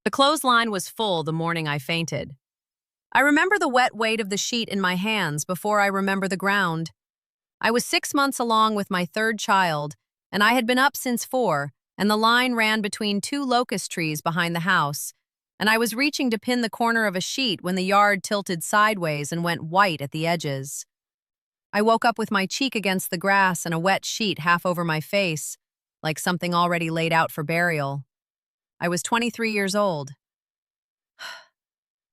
The clothesline was full the morning I fainted. I remember the wet weight of the sheet in my hands before I remember the ground. I was 6 months along with my third child, and I had been up since 4, and the line ran between 2 locust trees behind the house, and I was reaching to pin the corner of a sheet when the yard tilted sideways and went white at the edges. I woke up with my cheek against the grass and a wet sheet half over my face, like something already laid out for burial. I was 23 years old.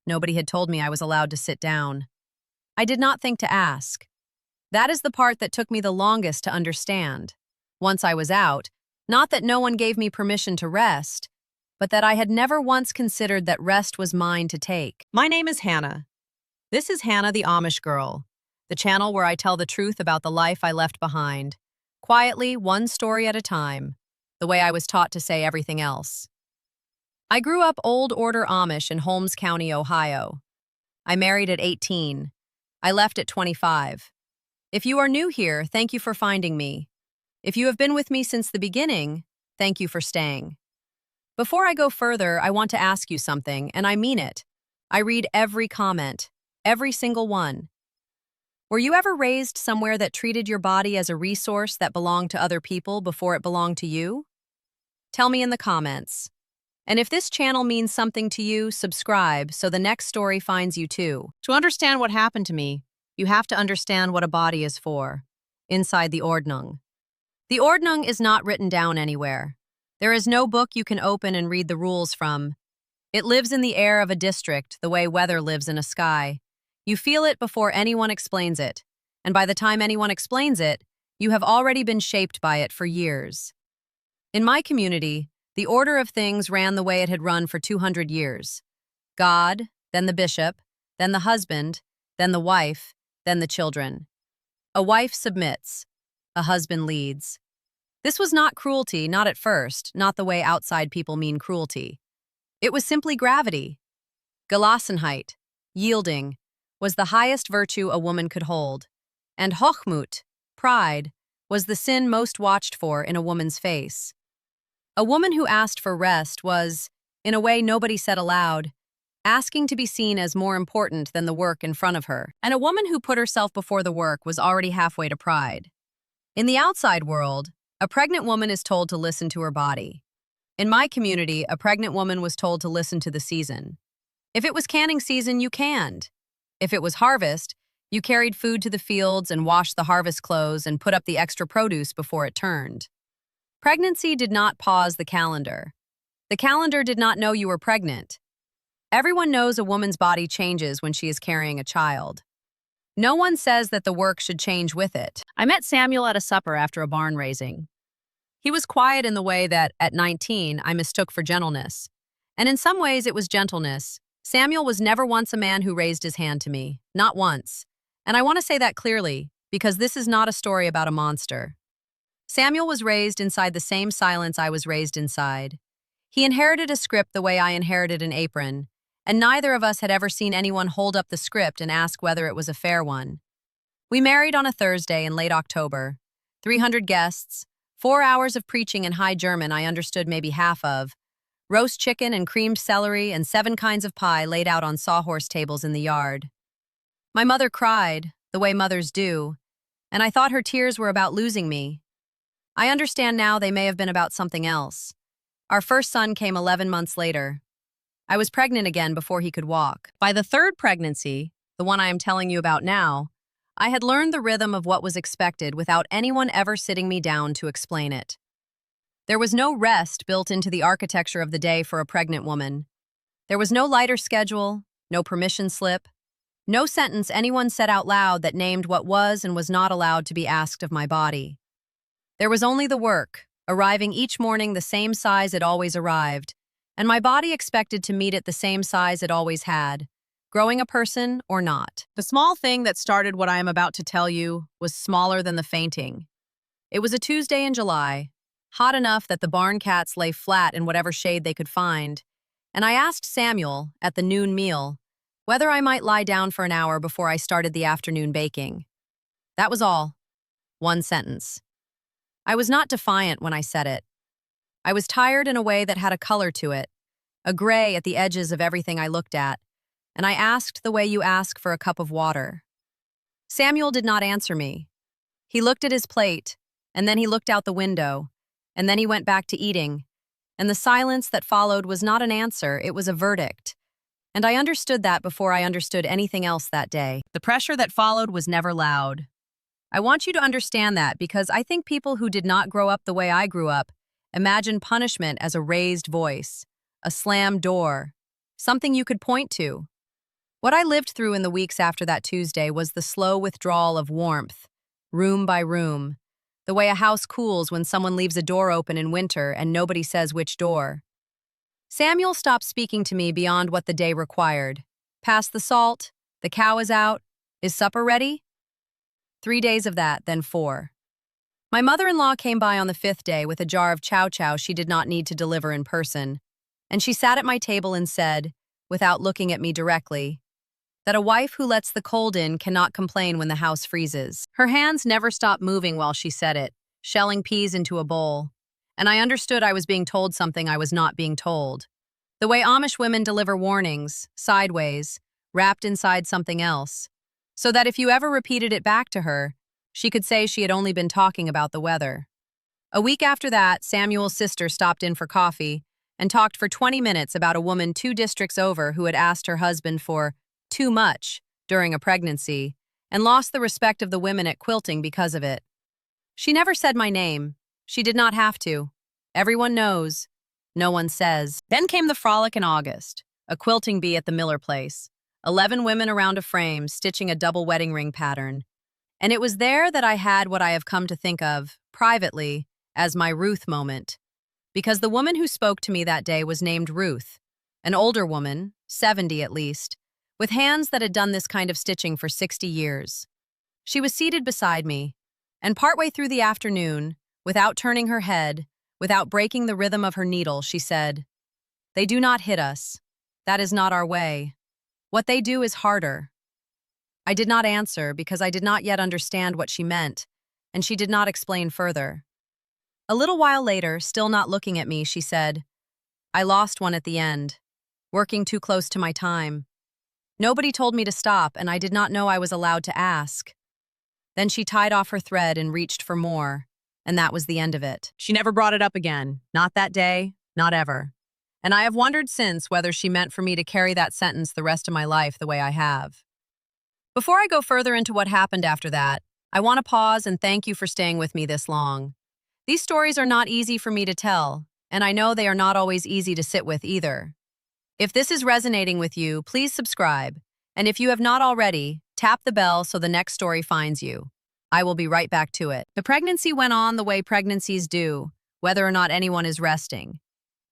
Nobody had told me I was allowed to sit down. I did not think to ask. That is the part that took me the longest to understand. Once I was out, not that no one gave me permission to rest, but that I had never once considered that rest was mine to take. My name is Hannah. This is Hannah the Amish Girl, the channel where I tell the truth about the life I left behind, quietly, one story at a time, the way I was taught to say everything else. I grew up Old Order Amish in Holmes County, Ohio. I married at 18. I left at 25. If you are new here, thank you for finding me. If you have been with me since the beginning, thank you for staying. Before I go further, I want to ask you something, and I mean it. I read every comment, every single one. Were you ever raised somewhere that treated your body as a resource that belonged to other people before it belonged to you? Tell me in the comments. And if this channel means something to you, subscribe so the next story finds you too. To understand what happened to me, you have to understand what a body is for. Inside the Ordnung. The Ordnung is not written down anywhere. There is no book you can open and read the rules from. It lives in the air of a district the way weather lives in a sky. You feel it before anyone explains it, and by the time anyone explains it, you have already been shaped by it for years. In my community, the order of things ran the way it had run for 200 years. God, then the bishop, then the husband, then the wife, then the children. A wife submits. A husband leads. This was not cruelty, not at first, not the way outside people mean cruelty. It was simply gravity. Gelassenheit, yielding, was the highest virtue a woman could hold, and Hochmut, pride, was the sin most watched for in a woman's face. A woman who asked for rest was, in a way nobody said aloud, asking to be seen as more important than the work in front of her. And a woman who put herself before the work was already halfway to pride. In the outside world, a pregnant woman is told to listen to her body. In my community, a pregnant woman was told to listen to the season. If it was canning season, you canned. If it was harvest, you carried food to the fields and washed the harvest clothes and put up the extra produce before it turned. Pregnancy did not pause the calendar. The calendar did not know you were pregnant. Everyone knows a woman's body changes when she is carrying a child. No one says that the work should change with it. I met Samuel at a supper after a barn raising. He was quiet in the way that, at 19, I mistook for gentleness. And in some ways it was gentleness. Samuel was never once a man who raised his hand to me. Not once. And I want to say that clearly, because this is not a story about a monster. Samuel was raised inside the same silence I was raised inside. He inherited a script the way I inherited an apron, and neither of us had ever seen anyone hold up the script and ask whether it was a fair one. We married on a Thursday in late October. 300 guests, 4 hours of preaching in high German I understood maybe half of, roast chicken and creamed celery and 7 kinds of pie laid out on sawhorse tables in the yard. My mother cried, the way mothers do, and I thought her tears were about losing me. I understand now they may have been about something else. Our first son came 11 months later. I was pregnant again before he could walk. By the third pregnancy, the one I am telling you about now, I had learned the rhythm of what was expected without anyone ever sitting me down to explain it. There was no rest built into the architecture of the day for a pregnant woman. There was no lighter schedule, no permission slip, no sentence anyone said out loud that named what was and was not allowed to be asked of my body. There was only the work, arriving each morning the same size it always arrived, and my body expected to meet it the same size it always had, growing a person or not. The small thing that started what I am about to tell you was smaller than the fainting. It was a Tuesday in July, hot enough that the barn cats lay flat in whatever shade they could find, and I asked Samuel, at the noon meal, whether I might lie down for an hour before I started the afternoon baking. That was all. One sentence. I was not defiant when I said it. I was tired in a way that had a color to it, a gray at the edges of everything I looked at, and I asked the way you ask for a cup of water. Samuel did not answer me. He looked at his plate, and then he looked out the window, and then he went back to eating, and the silence that followed was not an answer, it was a verdict. And I understood that before I understood anything else that day. The pressure that followed was never loud. I want you to understand that because I think people who did not grow up the way I grew up imagine punishment as a raised voice, a slammed door, something you could point to. What I lived through in the weeks after that Tuesday was the slow withdrawal of warmth, room by room, the way a house cools when someone leaves a door open in winter and nobody says which door. Samuel stopped speaking to me beyond what the day required. Pass the salt, the cow is out, is supper ready? 3 days of that, then 4. My mother-in-law came by on the 5th day with a jar of chow-chow she did not need to deliver in person, and she sat at my table and said, without looking at me directly, that a wife who lets the cold in cannot complain when the house freezes. Her hands never stopped moving while she said it, shelling peas into a bowl, and I understood I was being told something I was not being told. The way Amish women deliver warnings, sideways, wrapped inside something else, so that if you ever repeated it back to her, she could say she had only been talking about the weather. A week after that, Samuel's sister stopped in for coffee and talked for 20 minutes about a woman 2 districts over who had asked her husband for too much during a pregnancy and lost the respect of the women at quilting because of it. She never said my name. She did not have to. Everyone knows. No one says. Then came the frolic in August, a quilting bee at the Miller place, 11 women around a frame stitching a double wedding ring pattern. And it was there that I had what I have come to think of, privately, as my Ruth moment. Because the woman who spoke to me that day was named Ruth, an older woman, 70 at least, with hands that had done this kind of stitching for 60 years. She was seated beside me, and partway through the afternoon, without turning her head, without breaking the rhythm of her needle, she said, "They do not hit us. That is not our way. What they do is harder." I did not answer because I did not yet understand what she meant, and she did not explain further. A little while later, still not looking at me, she said, "I lost one at the end, working too close to my time. Nobody told me to stop, and I did not know I was allowed to ask." Then she tied off her thread and reached for more, and that was the end of it. She never brought it up again, not that day, not ever. And I have wondered since whether she meant for me to carry that sentence the rest of my life the way I have. Before I go further into what happened after that, I want to pause and thank you for staying with me this long. These stories are not easy for me to tell, and I know they are not always easy to sit with either. If this is resonating with you, please subscribe, and if you have not already, tap the bell so the next story finds you. I will be right back to it. The pregnancy went on the way pregnancies do, whether or not anyone is resting.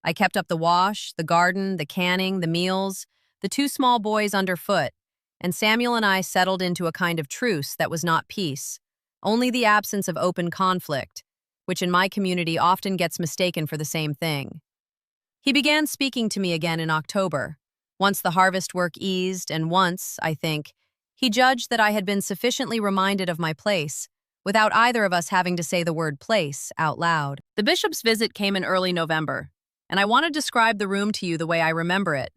I kept up the wash, the garden, the canning, the meals, the 2 small boys underfoot, and Samuel and I settled into a kind of truce that was not peace, only the absence of open conflict, which in my community often gets mistaken for the same thing. He began speaking to me again in October, once the harvest work eased, and once, I think, he judged that I had been sufficiently reminded of my place, without either of us having to say the word place out loud. The bishop's visit came in early November, and I want to describe the room to you the way I remember it,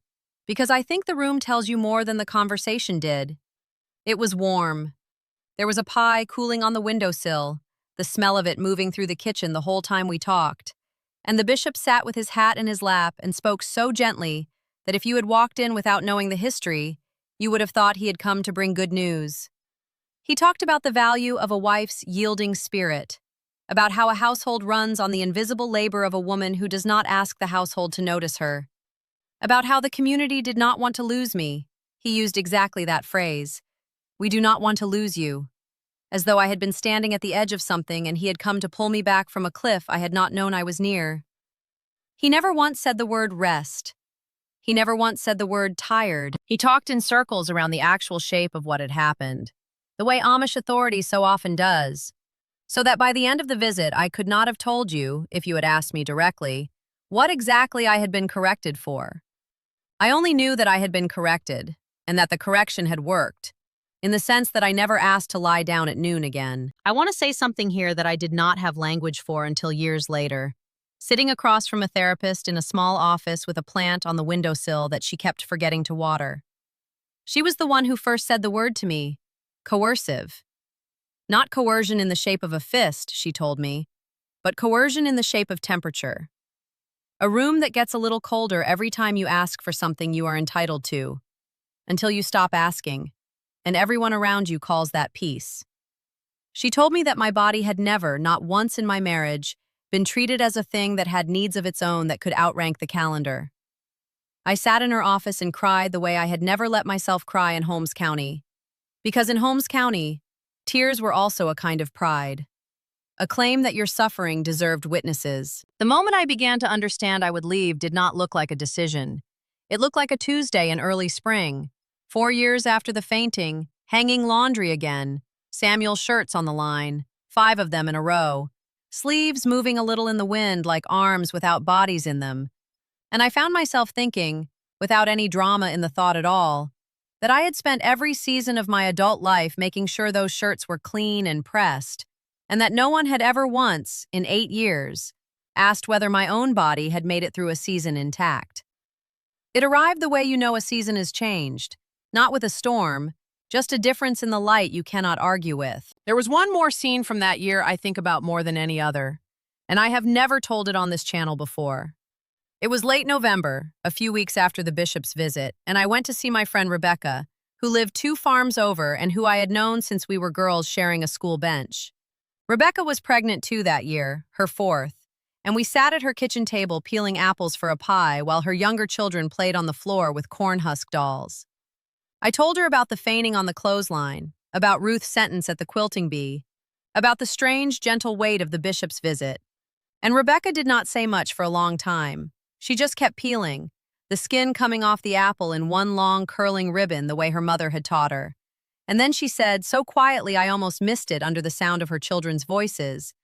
because I think the room tells you more than the conversation did. It was warm. There was a pie cooling on the windowsill, the smell of it moving through the kitchen the whole time we talked, and the bishop sat with his hat in his lap and spoke so gently that if you had walked in without knowing the history, you would have thought he had come to bring good news. He talked about the value of a wife's yielding spirit, about how a household runs on the invisible labor of a woman who does not ask the household to notice her, about how the community did not want to lose me. He used exactly that phrase. "We do not want to lose you," as though I had been standing at the edge of something and he had come to pull me back from a cliff I had not known I was near. He never once said the word rest. He never once said the word tired. He talked in circles around the actual shape of what had happened, the way Amish authority so often does, so that by the end of the visit I could not have told you, if you had asked me directly, what exactly I had been corrected for. I only knew that I had been corrected, and that the correction had worked, in the sense that I never asked to lie down at noon again. I want to say something here that I did not have language for until years later. sitting across from a therapist in a small office with a plant on the windowsill that she kept forgetting to water. She was the one who first said the word to me, coercive. Not coercion in the shape of a fist, she told me, but coercion in the shape of temperature. A room that gets a little colder every time you ask for something you are entitled to, until you stop asking, and everyone around you calls that peace. She told me that my body had never, not once in my marriage, been treated as a thing that had needs of its own that could outrank the calendar. I sat in her office and cried the way I had never let myself cry in Holmes County. Because in Holmes County, tears were also a kind of pride. A claim that your suffering deserved witnesses. The moment I began to understand I would leave did not look like a decision. It looked like a Tuesday in early spring. 4 years after the fainting, hanging laundry again, Samuel's shirts on the line, 5 of them in a row, sleeves moving a little in the wind like arms without bodies in them. And I found myself thinking, without any drama in the thought at all, that I had spent every season of my adult life making sure those shirts were clean and pressed, and that no one had ever once, in 8 years, asked whether my own body had made it through a season intact. It arrived the way you know a season is changed, not with a storm, just a difference in the light you cannot argue with. There was one more scene from that year I think about more than any other, and I have never told it on this channel before. It was late November, a few weeks after the bishop's visit, and I went to see my friend Rebecca, who lived 2 farms over and who I had known since we were girls sharing a school bench. Rebecca was pregnant too that year, her 4th, and we sat at her kitchen table peeling apples for a pie while her younger children played on the floor with corn husk dolls. I told her about the fainting on the clothesline, about Ruth's sentence at the quilting bee, about the strange, gentle weight of the bishop's visit. And Rebecca did not say much for a long time. She just kept peeling, the skin coming off the apple in one long, curling ribbon the way her mother had taught her. And then she said, so quietly I almost missed it under the sound of her children's voices,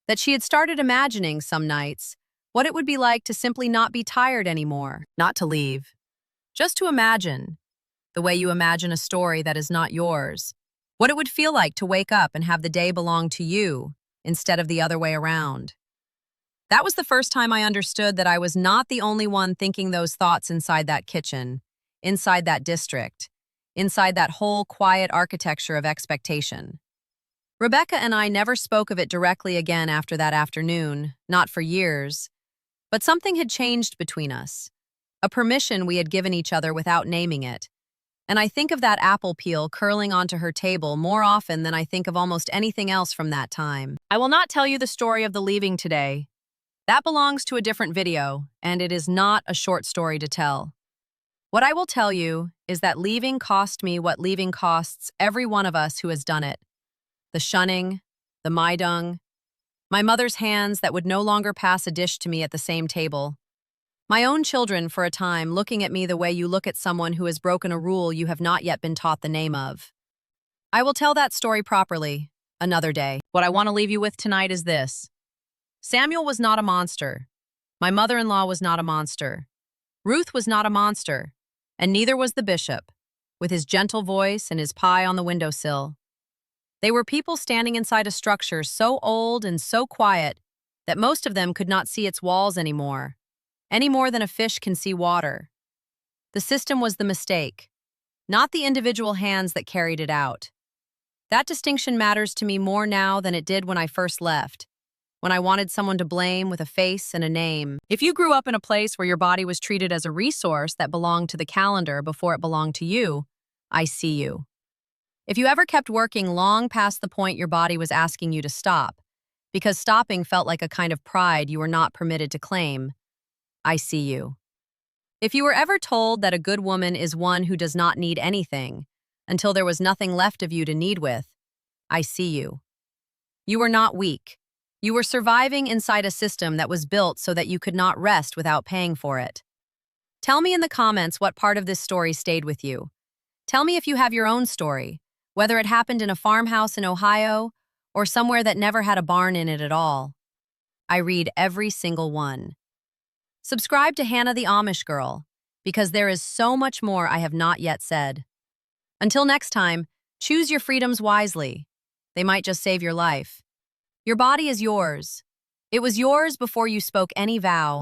that she had started imagining some nights what it would be like to simply not be tired anymore, not to leave. Just to imagine, the way you imagine a story that is not yours, what it would feel like to wake up and have the day belong to you instead of the other way around. That was the first time I understood that I was not the only one thinking those thoughts inside that kitchen, inside that district, inside that whole quiet architecture of expectation. Rebecca and I never spoke of it directly again after that afternoon, not for years. But something had changed between us, a permission we had given each other without naming it. And I think of that apple peel curling onto her table more often than I think of almost anything else from that time. I will not tell you the story of the leaving today. That belongs to a different video, and it is not a short story to tell. What I will tell you is that leaving cost me what leaving costs every one of us who has done it. The shunning, the maidung, my mother's hands that would no longer pass a dish to me at the same table, my own children for a time looking at me the way you look at someone who has broken a rule you have not yet been taught the name of. I will tell that story properly, another day. What I want to leave you with tonight is this. Samuel was not a monster. My mother-in-law was not a monster. Ruth was not a monster, and neither was the bishop, with his gentle voice and his pie on the windowsill. They were people standing inside a structure so old and so quiet that most of them could not see its walls anymore, any more than a fish can see water. The system was the mistake, not the individual hands that carried it out. That distinction matters to me more now than it did when I first left, when I wanted someone to blame with a face and a name. If you grew up in a place where your body was treated as a resource that belonged to the calendar before it belonged to you, I see you. If you ever kept working long past the point your body was asking you to stop, because stopping felt like a kind of pride you were not permitted to claim, I see you. If you were ever told that a good woman is one who does not need anything, until there was nothing left of you to need with, I see you. You were not weak. You were surviving inside a system that was built so that you could not rest without paying for it. Tell me in the comments what part of this story stayed with you. Tell me if you have your own story, whether it happened in a farmhouse in Ohio or somewhere that never had a barn in it at all. I read every single one. Subscribe to Hannah the Amish Girl, because there is so much more I have not yet said. Until next time, choose your freedoms wisely. They might just save your life. Your body is yours. It was yours before you spoke any vow.